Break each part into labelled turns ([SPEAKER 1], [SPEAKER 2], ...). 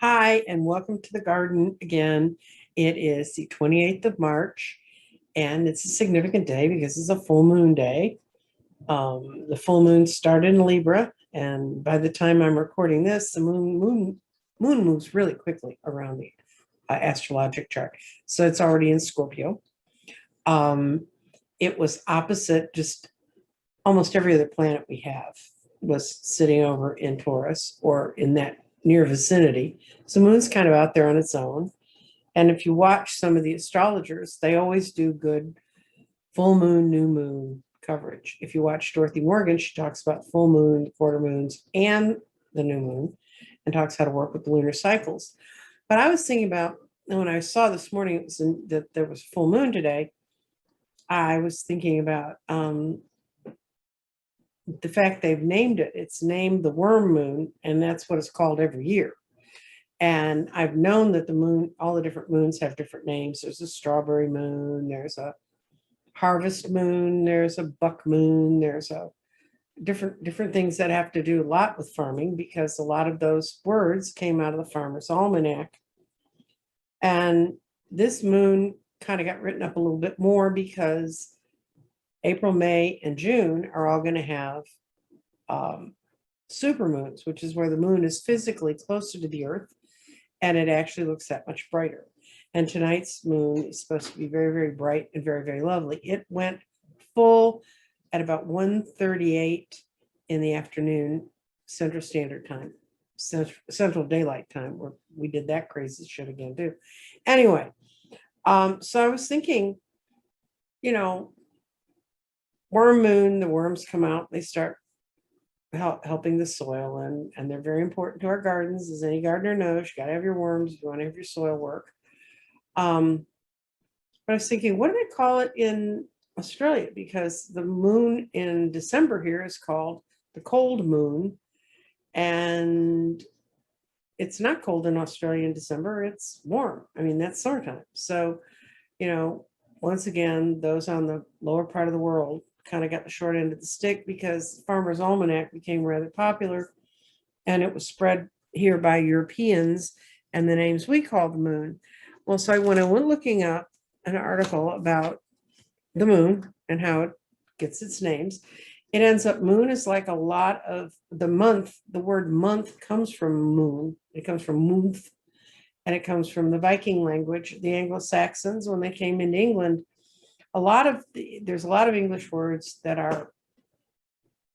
[SPEAKER 1] Hi, and welcome to the garden again. It is the 28th of March, and it's a significant day because it's a full moon day. The full moon started in Libra, and by the time I'm recording this, the moon moves really quickly around the astrologic chart. So it's already in Scorpio. It was opposite just almost every other planet we have was sitting over in Taurus or in that near vicinity. So moon's kind of out there on its own. And if you watch some of the astrologers, they always do good full moon, new moon coverage. If you watch Dorothy Morgan, she talks about full moon, quarter moons, and the new moon, and talks how to work with the lunar cycles. But I was thinking about when I saw this morning that there was full moon today, I was thinking about the fact they've named it. It's named the worm moon, and that's what it's called every year. And I've known that the moon, all the different moons have different names. There's a strawberry moon, there's a harvest moon, there's a buck moon, there's a different things that have to do a lot with farming, because a lot of those words came out of the Farmer's Almanac. And this moon kind of got written up a little bit more because April, May, and June are all going to have supermoons, which is where the moon is physically closer to the Earth, and it actually looks that much brighter. And tonight's moon is supposed to be very, very bright and very, very lovely. It went full at about 1:38 in the afternoon, Central Standard Time, Central Daylight Time, where we did that crazy shit again too. Anyway, so I was thinking, worm moon, the worms come out, they start helping the soil, and they're very important to our gardens. As any gardener knows, you got to have your worms if you want to have your soil work. But I was thinking, what do they call it in Australia? Because the moon in December here is called the cold moon, and it's not cold in Australia in December, it's warm. I mean, that's summertime. So, once again, those on the lower part of the world kind of got the short end of the stick, because Farmer's Almanac became rather popular, and it was spread here by Europeans and the names we call the moon. Well, so when I went looking up an article about the moon and how it gets its names, it ends up moon is like a lot of the month. The word month comes from moon. It comes from month, and it comes from the Viking language. The Anglo-Saxons, when they came into England, there's a lot of English words that are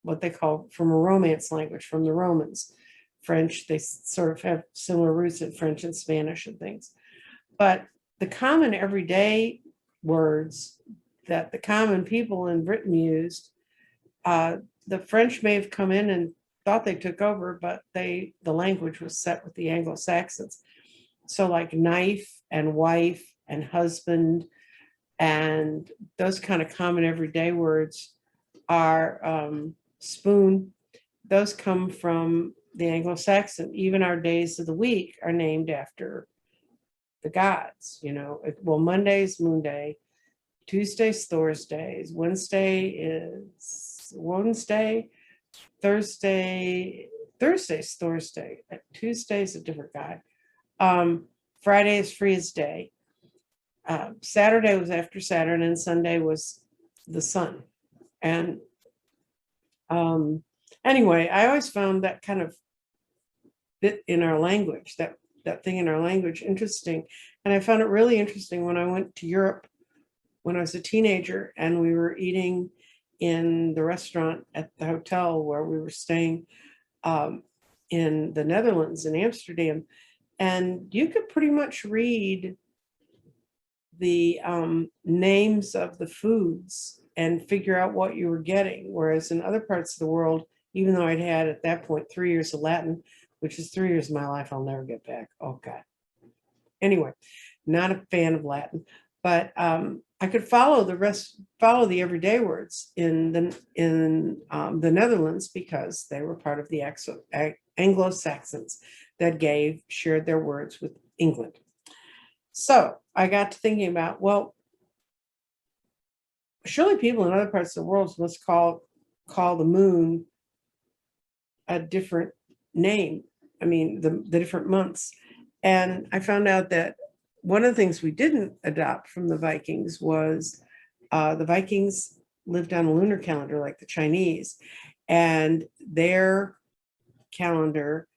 [SPEAKER 1] what they call from a Romance language, from the Romans. French, they sort of have similar roots in French and Spanish and things. But the common everyday words that the common people in Britain used, the French may have come in and thought they took over, but the language was set with the Anglo-Saxons. So like knife and wife and husband, and those kind of common everyday words are spoon. Those come from the Anglo-Saxon. Even our days of the week are named after the gods. Well, Monday's Moon Day, Tuesday's Thor's Day, Wednesday is Wednesday, Thursday's Thor's Day, Tuesday's a different god. Friday is Freya's Day. Saturday was after Saturn, and Sunday was the sun. And anyway, I always found that kind of bit in our language, that thing in our language, interesting. And I found it really interesting when I went to Europe when I was a teenager, and we were eating in the restaurant at the hotel where we were staying in the Netherlands, in Amsterdam. And you could pretty much read the names of the foods and figure out what you were getting. Whereas in other parts of the world, even though I'd had at that point 3 years of Latin, which is 3 years of my life I'll never get back. Oh God. Anyway, not a fan of Latin, but I could follow the everyday words in the Netherlands, because they were part of the Anglo-Saxons that shared their words with England. So I got to thinking about, well, surely people in other parts of the world must call the moon a different name. I mean, the different months. And I found out that one of the things we didn't adopt from the Vikings was the Vikings lived on a lunar calendar like the Chinese, and their calendar,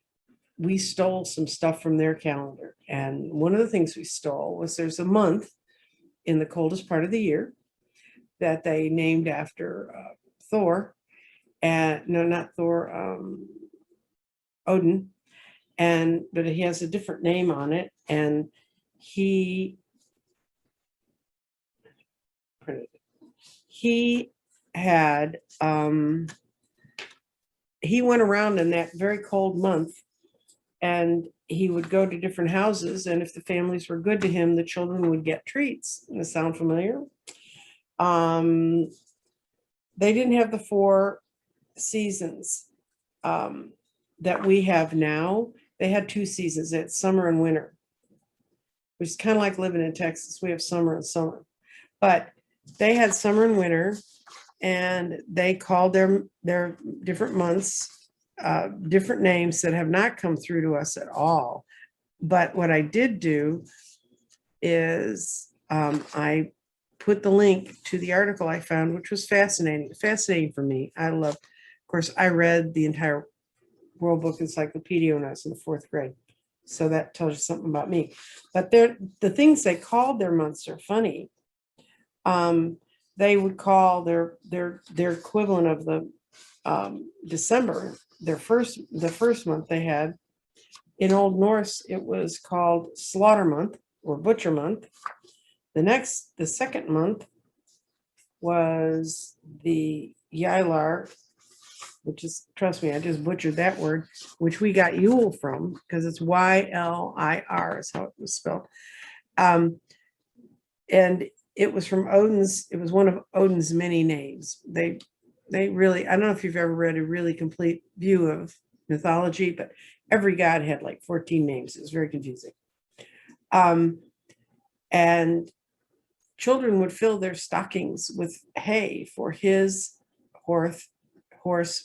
[SPEAKER 1] we stole some stuff from their calendar. And one of the things we stole was there's a month in the coldest part of the year that they named after Thor, and no, not Thor, Odin, and but he has a different name on it, and he had he went around in that very cold month, and he would go to different houses, and if the families were good to him, the children would get treats. Does that sound familiar? They didn't have the 4 seasons that we have now. They had 2 seasons. It's summer and winter, which is kind of like living in Texas. We have summer and summer, but they had summer and winter, and they called their different months different names that have not come through to us at all. But what I did do is I put the link to the article I found, which was fascinating for me. I love, of course, I read the entire World Book Encyclopedia when I was in the 4th grade. So that tells you something about me. But the things they called their months are funny. They would call their equivalent of the December, the first month they had. In Old Norse, it was called Slaughter Month or Butcher Month. The second month was the Ylar, which is, trust me, I just butchered that word, which we got Yule from because it's Ylir is how it was spelled. And it was from Odin's, it was one of Odin's many names. They really, I don't know if you've ever read a really complete view of mythology, but every god had like 14 names. It was very confusing. And children would fill their stockings with hay for his horse,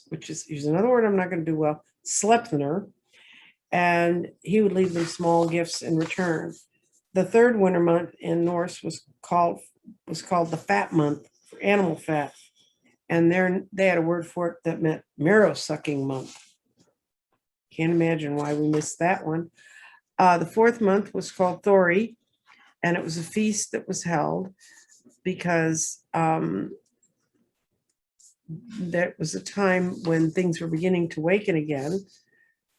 [SPEAKER 1] which is another word I'm not going to do well, Sleipnir, and he would leave them small gifts in return. The 3rd winter month in Norse was called the fat month for animal fat, and they had a word for it that meant marrow sucking month. Can't imagine why we missed that one. The 4th month was called Thori, and it was a feast that was held because that was a time when things were beginning to waken again.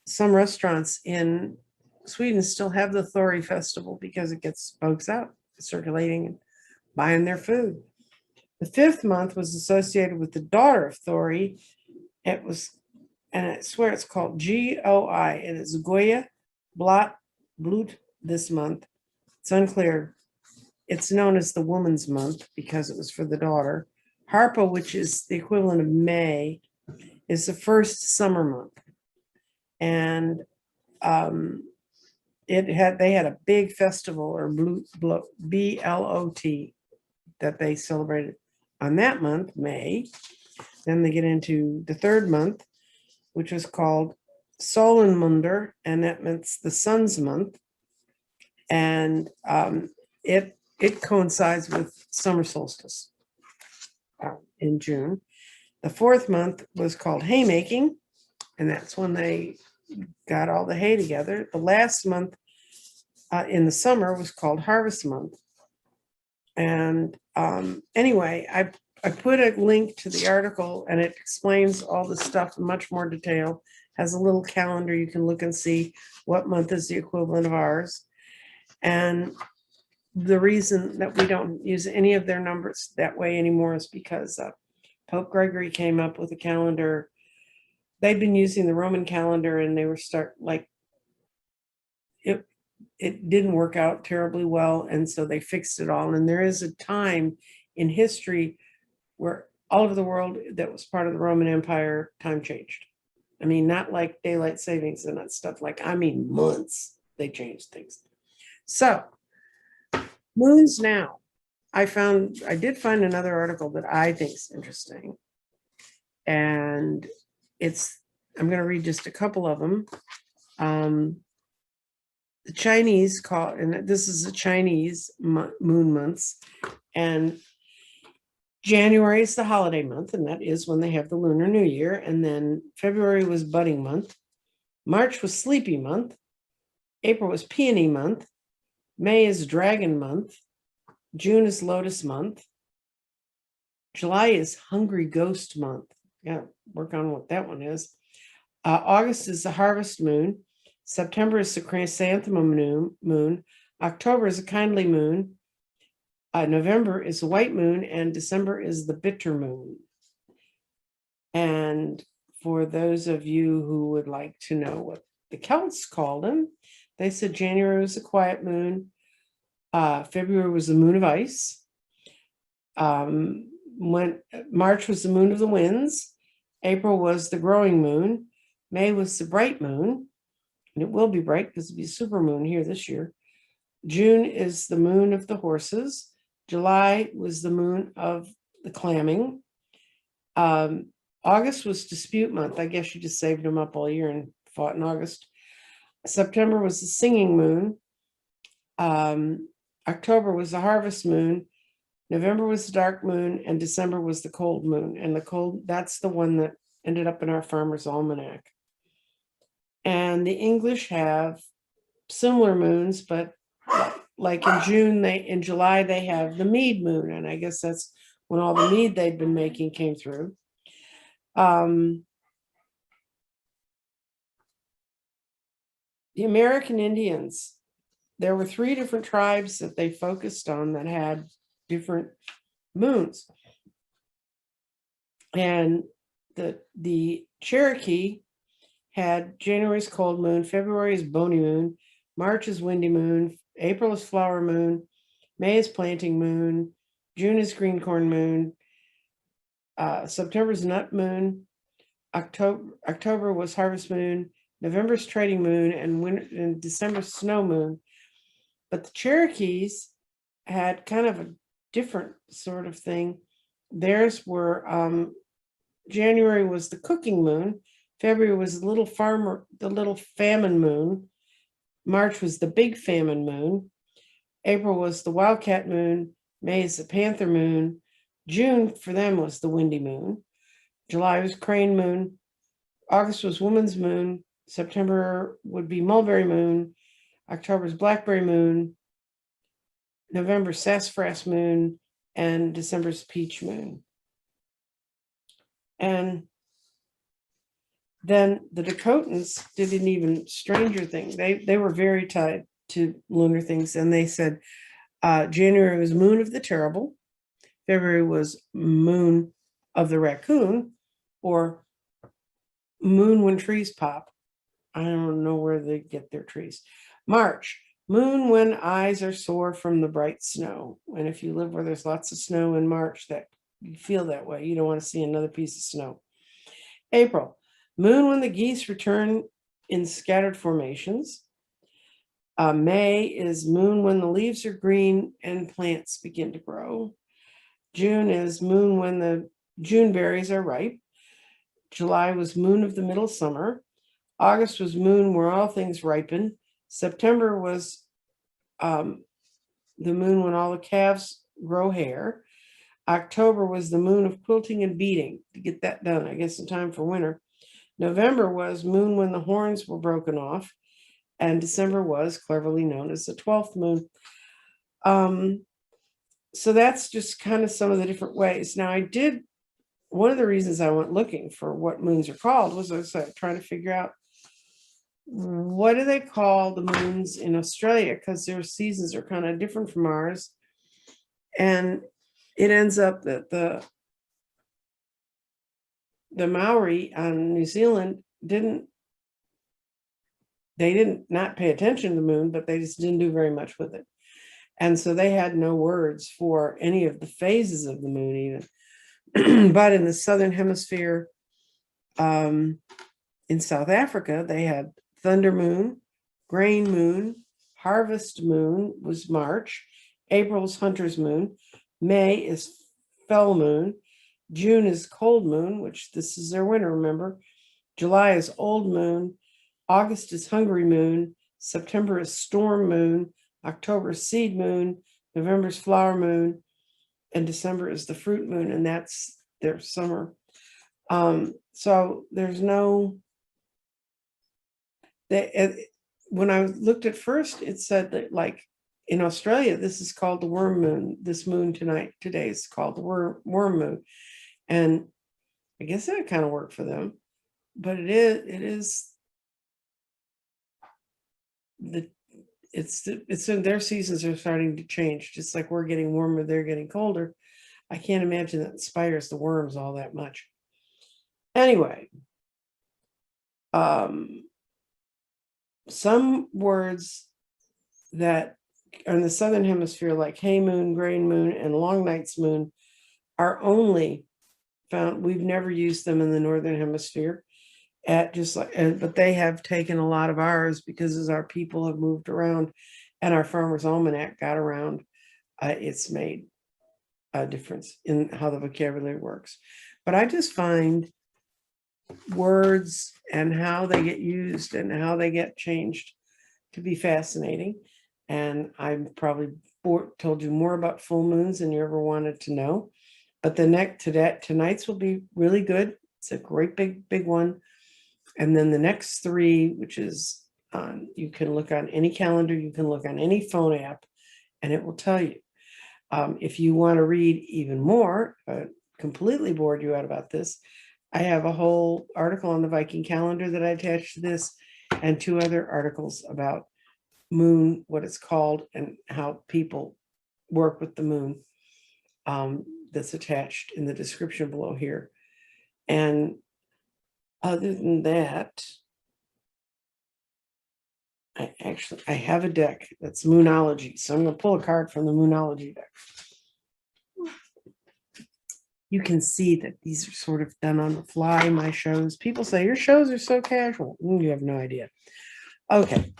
[SPEAKER 1] Some restaurants in Sweden still have the Thori festival because it gets folks out circulating and buying their food. The 5th month was associated with the daughter of Thori. It was, and I swear it's called Goi, and it's Goya Blut this month. It's unclear. It's known as the woman's month because it was for the daughter. Harpa, which is the equivalent of May, is the first summer month. And they had a big festival, or BLOT, that they celebrated on that month, May. Then they get into the 3rd month, which was called Solenmunder, and that means the sun's month. And it coincides with summer solstice in June. The 4th month was called haymaking, and that's when they got all the hay together. The last month in the summer was called harvest month. And anyway, I put a link to the article, and it explains all the stuff in much more detail. Has a little calendar you can look and see what month is the equivalent of ours. And the reason that we don't use any of their numbers that way anymore is because Pope Gregory came up with a calendar. They'd been using the Roman calendar, and they were it didn't work out terribly well, and so they fixed it all. And there is a time in history where all over the world that was part of the Roman Empire, time changed. I mean, not like daylight savings and that stuff, like, I mean, months they changed things. So moons now. I did find another article that I think is interesting. And I'm going to read just a couple of them. the Chinese call, and this is the Chinese moon months, and January is the holiday month, and that is when they have the Lunar New Year. And then February was budding month. March was sleepy month. April was peony month. May is dragon month. June is lotus month. July is hungry ghost month. Yeah, work on what that one is. August is the harvest moon. September is the chrysanthemum moon. October is a kindly moon. November is the white moon, and December is the bitter moon. And for those of you who would like to know what the Celts called them, they said January was a quiet moon. February was the moon of ice. When March was the moon of the winds. April was the growing moon. May was the bright moon, and it will be bright because it'll be a super moon here this year. June is the moon of the horses. July was the moon of the clamming. August was dispute month. I guess you just saved them up all year and fought in August. September was the singing moon. October was the harvest moon. November was the dark moon, and December was the cold moon. And the cold, that's the one that ended up in our Farmer's Almanac. And the English have similar moons, but like in July, they have the mead moon. And I guess that's when all the mead they'd been making came through. The American Indians, there were 3 different tribes that they focused on that had different moons. And the Cherokee had January's cold moon, February is bony moon, March is windy moon, April is flower moon, May is planting moon, June is green corn moon, September is nut moon, October was harvest moon, November's trading moon, and December's snow moon. But the Cherokees had kind of a different sort of thing. Theirs were January was the cooking moon, February was the little famine moon, March was the big famine moon, April was the wildcat moon, May is the panther moon, June for them was the windy moon, July was crane moon, August was woman's moon, September would be mulberry moon, October's blackberry moon, November sassafras moon, and December's peach moon. And then the Dakotans did an even stranger thing. They were very tied to lunar things, and they said January was moon of the terrible, February was moon of the raccoon, or moon when trees pop. I don't know where they get their trees. March, moon when eyes are sore from the bright snow. And if you live where there's lots of snow in March, that you feel that way. You don't want to see another piece of snow. April, moon when the geese return in scattered formations. May is moon when the leaves are green and plants begin to grow. June is moon when the June berries are ripe. July was moon of the middle summer. August was moon where all things ripen. September was the moon when all the calves grow hair. October was the moon of quilting and beading, to get that done, I guess, in time for winter. November was moon when the horns were broken off. And December was cleverly known as the 12th moon. So that's just kind of some of the different ways. Now, one of the reasons I went looking for what moons are called was I was trying to figure out, what do they call the moons in Australia? Because their seasons are kind of different from ours. And it ends up that the Maori on New Zealand didn't not pay attention to the moon, but they just didn't do very much with it. And so they had no words for any of the phases of the moon even. But in the Southern Hemisphere, in South Africa, they had thunder moon, grain moon, harvest moon was March, April's hunter's moon, May is fell moon, June is cold moon, which this is their winter, remember. July is old moon, August is hungry moon, September is storm moon, October is seed moon, November is flower moon, and December is the fruit moon, and that's their summer. So there's no, when I looked at first, it said that like in Australia, this is called the worm moon. This moon today is called the worm moon. And I guess that kind of worked for them, but it's in their seasons are starting to change, just like we're getting warmer, they're getting colder. I can't imagine that inspires the worms all that much. Anyway, some words that are in the southern hemisphere, like hay moon, grain moon, and long nights moon, are only found. We've never used them in the northern hemisphere. But they have taken a lot of ours because as our people have moved around, and our Farmer's Almanac got around, it's made a difference in how the vocabulary works. But I just find words and how they get used and how they get changed to be fascinating. And I've probably told you more about full moons than you ever wanted to know. But tonight's will be really good. It's a great big one. And then the next three, which is you can look on any calendar, you can look on any phone app, and it will tell you. If you want to read even more, completely bored you out about this, I have a whole article on the Viking Calendar that I attached to this, and 2 other articles about moon, what it's called, and how people work with the moon. That's attached in the description below here. And other than that, I have a deck that's Moonology. So I'm going to pull a card from the Moonology deck. You can see that these are sort of done on the fly, my shows. People say, your shows are so casual. You have no idea. Okay.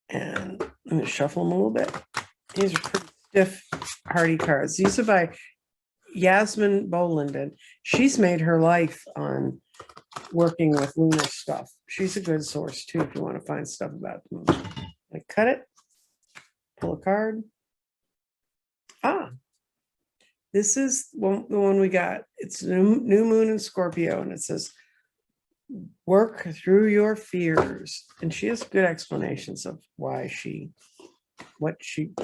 [SPEAKER 1] And I'm going to shuffle them a little bit. These are pretty stiff, hardy cards. These are by Yasmin Boland, and she's made her life on working with lunar stuff. She's a good source too if you want to find stuff about the moon. I cut it, pull a card. This is the one we got. It's new moon in Scorpio, and it says work through your fears. And she has good explanations of why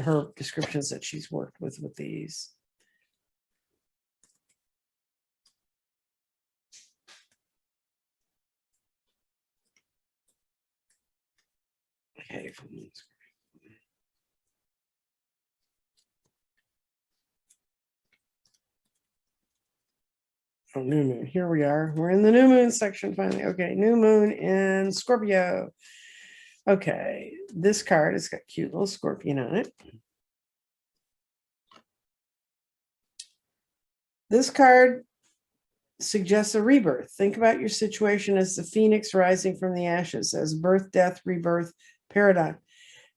[SPEAKER 1] her descriptions that she's worked with these. Okay. Oh, new moon. Here we are. We're in the new moon section finally. Okay, new moon in Scorpio. Okay, this card has got cute little scorpion on it. This card suggests a rebirth. Think about your situation as the phoenix rising from the ashes, as birth, death, rebirth, paradigm.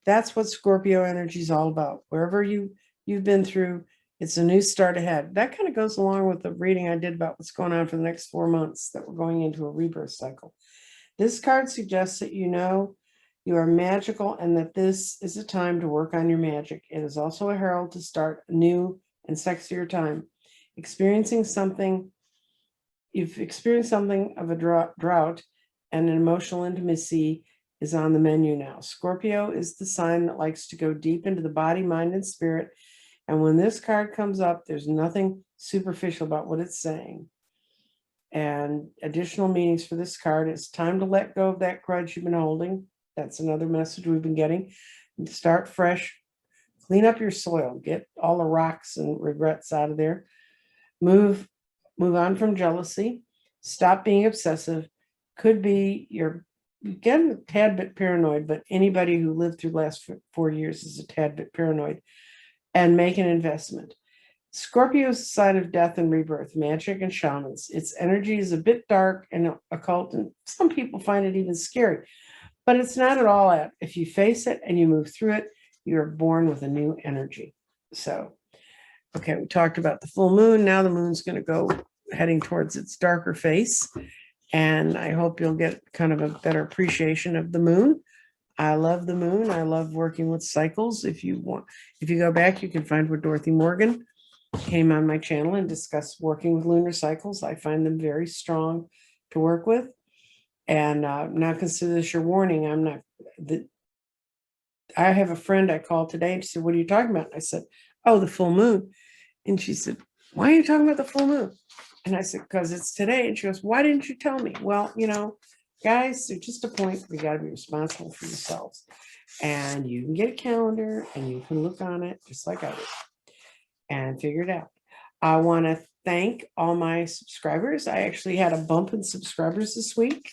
[SPEAKER 1] That's what Scorpio energy is all about. Wherever you've been through, it's a new start ahead. That kind of goes along with the reading I did about what's going on for the next 4 months, that we're going into a rebirth cycle. This card suggests that you know you are magical and that this is a time to work on your magic. It is also a herald to start a new and sexier time. You've experienced something of a drought, and an emotional intimacy is on the menu now. Scorpio is the sign that likes to go deep into the body, mind, and spirit. And when this card comes up, there's nothing superficial about what it's saying. And additional meanings for this card is time to let go of that grudge you've been holding. That's another message we've been getting. Start fresh, clean up your soil, get all the rocks and regrets out of there. Move on from jealousy. Stop being obsessive. Could be you're getting a tad bit paranoid, but anybody who lived through the last 4 years is a tad bit paranoid. And make an investment. Scorpio is the sign of death and rebirth, magic and shamans. Its energy is a bit dark and occult, and some people find it even scary. But it's not at all that. If you face it and you move through it, you're born with a new energy. So, okay, we talked about the full moon. Now the moon's going to go heading towards its darker face. And I hope you'll get kind of a better appreciation of the moon. I love the moon. I love working with cycles. If you go back, you can find where Dorothy Morgan came on my channel and discussed working with lunar cycles. I find them very strong to work with. And now consider this your warning. I have a friend I called today and she said, "What are you talking about?" I said, "Oh, the full moon." And she said, "Why are you talking about the full moon?" And I said, "Because it's today." And she goes, "Why didn't you tell me?" Well, guys, there's just a point. We got to be responsible for yourselves. And you can get a calendar and you can look on it just like I did and figure it out. I want to thank all my subscribers. I actually had a bump in subscribers this week,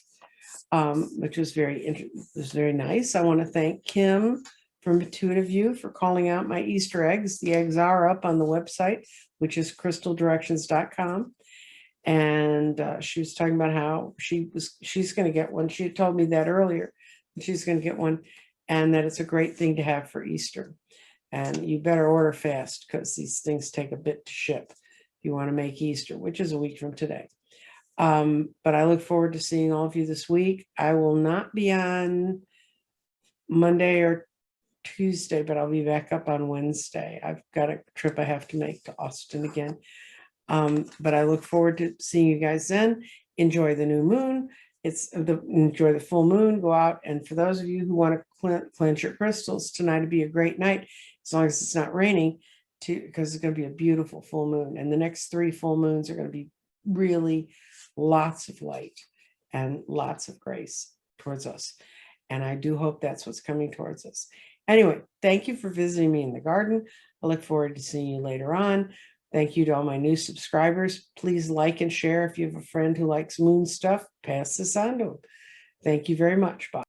[SPEAKER 1] which was very nice. I want to thank Kim from Intuitiview for calling out my Easter eggs. The eggs are up on the website, which is crystaldirections.com. And she was talking about how she's going to get one. She had told me that earlier. She's going to get one, and that it's a great thing to have for Easter. And you better order fast because these things take a bit to ship if you want to make Easter, which is a week from today. But I look forward to seeing all of you this week. I will not be on Monday or Tuesday, but I'll be back up on Wednesday. I've got a trip I have to make to Austin again. But I look forward to seeing you guys then. Enjoy the new moon. Enjoy the full moon. Go out, and for those of you who want to cleanse your crystals, tonight would be a great night, as long as it's not raining, because it's going to be a beautiful full moon. And the next 3 full moons are going to be really lots of light and lots of grace towards us. And I do hope that's what's coming towards us. Anyway, thank you for visiting me in the garden. I look forward to seeing you later on. Thank you to all my new subscribers. Please like and share. If you have a friend who likes moon stuff, pass this on to them. Thank you very much. Bye.